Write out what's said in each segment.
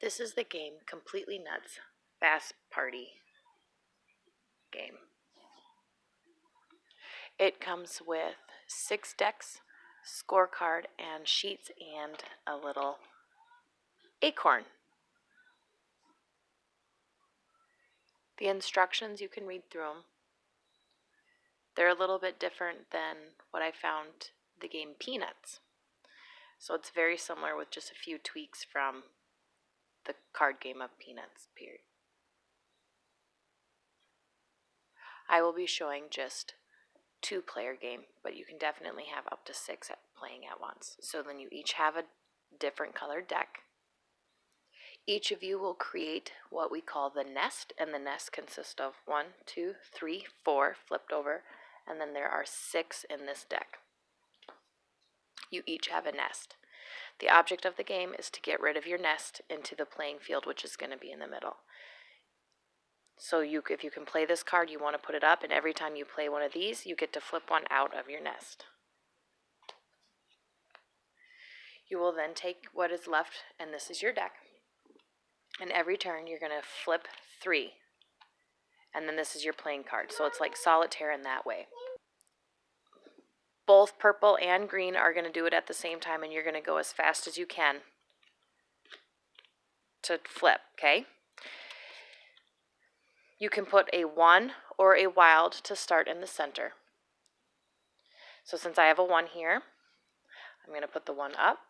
This is the game Completely Nuts Fast Party game. It comes with 6 decks, scorecard, and sheets, and a little acorn. The instructions, you can read through them. They're a little bit different than what I found the game Peanuts. So it's very similar with just a few tweaks from the card game of Peanuts, period. I will be showing just 2-player game, but you can definitely have up to 6 playing at once. So then you each have a different colored deck. Each of you will create what we call the nest, and the nest consists of 1, 2, 3, 4 flipped over, and then there are 6 in this deck. You each have a nest. The object of the game is to get rid of your nest into the playing field, which is going to be in the middle. So if you can play this card, you want to put it up, and every time you play one of these, you get to flip one out of your nest. You will then take what is left, and this is your deck. And every turn, you're going to flip 3. And then this is your playing card. So it's like solitaire in that way. Both purple and green are going to do it at the same time, and you're going to go as fast as you can to flip, okay? You can put a 1 or a wild to start in the center. So since I have a 1 here, I'm going to put the 1 up,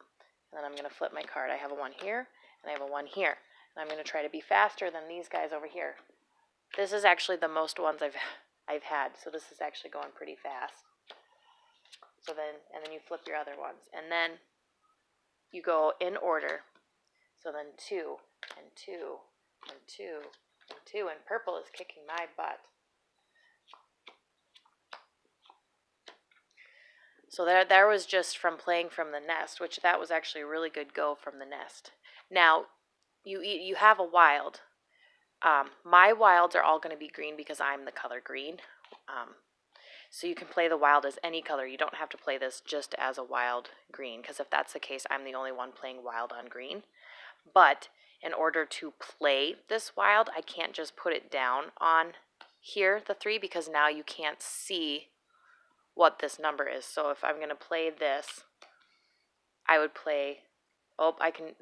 and then I'm going to flip my card. I have a 1 here, and I have a 1 here. And I'm going to try to be faster than these guys over here. This is actually the most ones I've had, so this is actually going pretty fast. And then you flip your other ones, and then you go in order. So then 2, and 2, and 2, and 2, and purple is kicking my butt. So there was just from playing from the nest, which that was actually a really good go from the nest. Now, you have a wild. My wilds are all going to be green because I'm the color green. So you can play the wild as any color. You don't have to play this just as a wild green, because if that's the case, I'm the only one playing wild on green. But in order to play this wild, I can't just put it down on here, the 3, because now you can't see what this number is. So if I'm going to play this, I would play,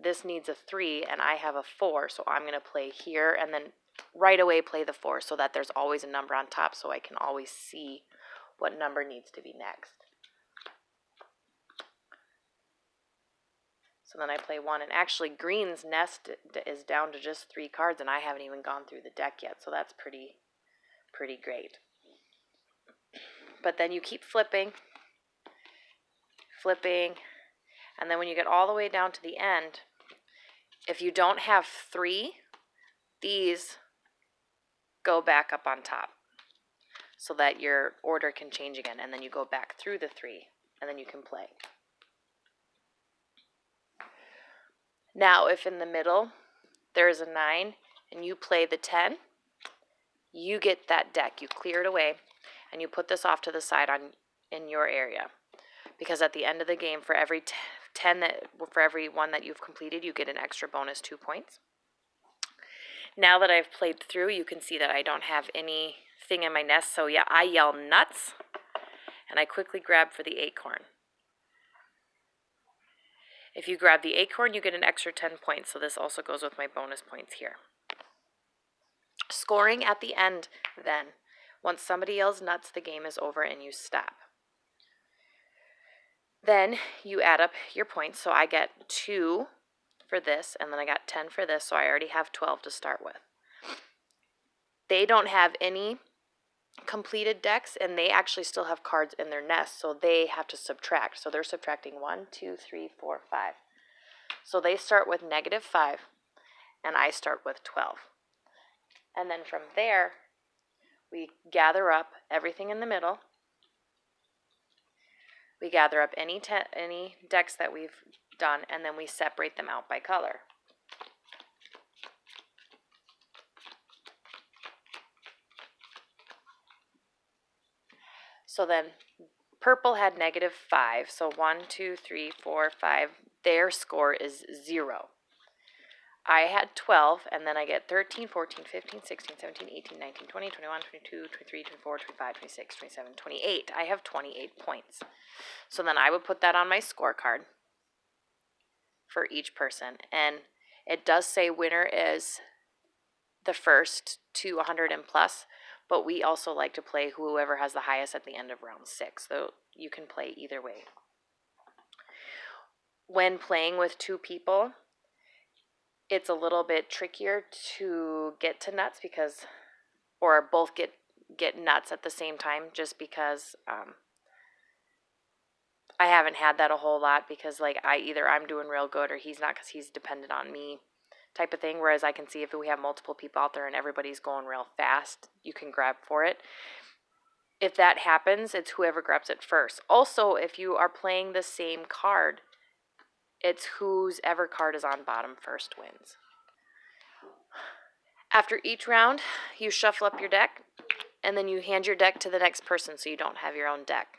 this needs a 3 and I have a 4, so I'm going to play here and then right away play the 4 so that there's always a number on top so I can always see what number needs to be next. So then I play 1, and actually green's nest is down to just 3 cards, and I haven't even gone through the deck yet, so that's pretty great. But then you keep flipping, and then when you get all the way down to the end, if you don't have 3, these go back up on top so that your order can change again, and then you go back through the 3, and then you can play. Now, if in the middle there is a 9 and you play the 10, you get that deck. You clear it away, and you put this off to the side in your area. Because at the end of the game, for every for every one that you've completed, you get an extra bonus 2 points. Now that I've played through, you can see that I don't have anything in my nest. So yeah, I yell nuts, and I quickly grab for the acorn. If you grab the acorn, you get an extra 10 points, so this also goes with my bonus points here. Scoring at the end, then. Once somebody yells nuts, the game is over and you stop. Then you add up your points, so I get 2 for this, and then I got 10 for this, so I already have 12 to start with. They don't have any completed decks, and they actually still have cards in their nest, so they have to subtract. So they're subtracting 1, 2, 3, 4, 5. So they start with -5, and I start with 12. And then from there, we gather up everything in the middle. We gather up any decks that we've done, and then we separate them out by color. So then purple had -5, so 1, 2, 3, 4, 5. Their score is 0. I had 12, and then I get 13, 14, 15, 16, 17, 18, 19, 20, 21, 22, 23, 24, 25, 26, 27, 28. I have 28 points. So then I would put that on my scorecard for each person. And it does say winner is the first to 100 and plus, but we also like to play whoever has the highest at the end of round 6. So you can play either way. When playing with 2 people, it's a little bit trickier to get to nuts because, or both get nuts at the same time, just because I haven't had that a whole lot, because like I'm doing real good or he's not because he's dependent on me type of thing. Whereas I can see if we have multiple people out there and everybody's going real fast, you can grab for it. If that happens, it's whoever grabs it first. Also, if you are playing the same card, it's whose ever card is on bottom first wins. After each round, you shuffle up your deck, and then you hand your deck to the next person so you don't have your own deck.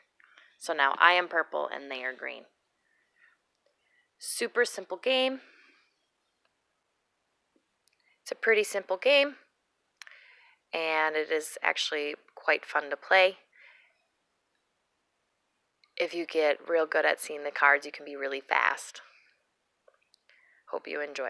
So now I am purple and they are green. Super simple game. It's a pretty simple game, and it is actually quite fun to play. If you get real good at seeing the cards, you can be really fast. Hope you enjoy.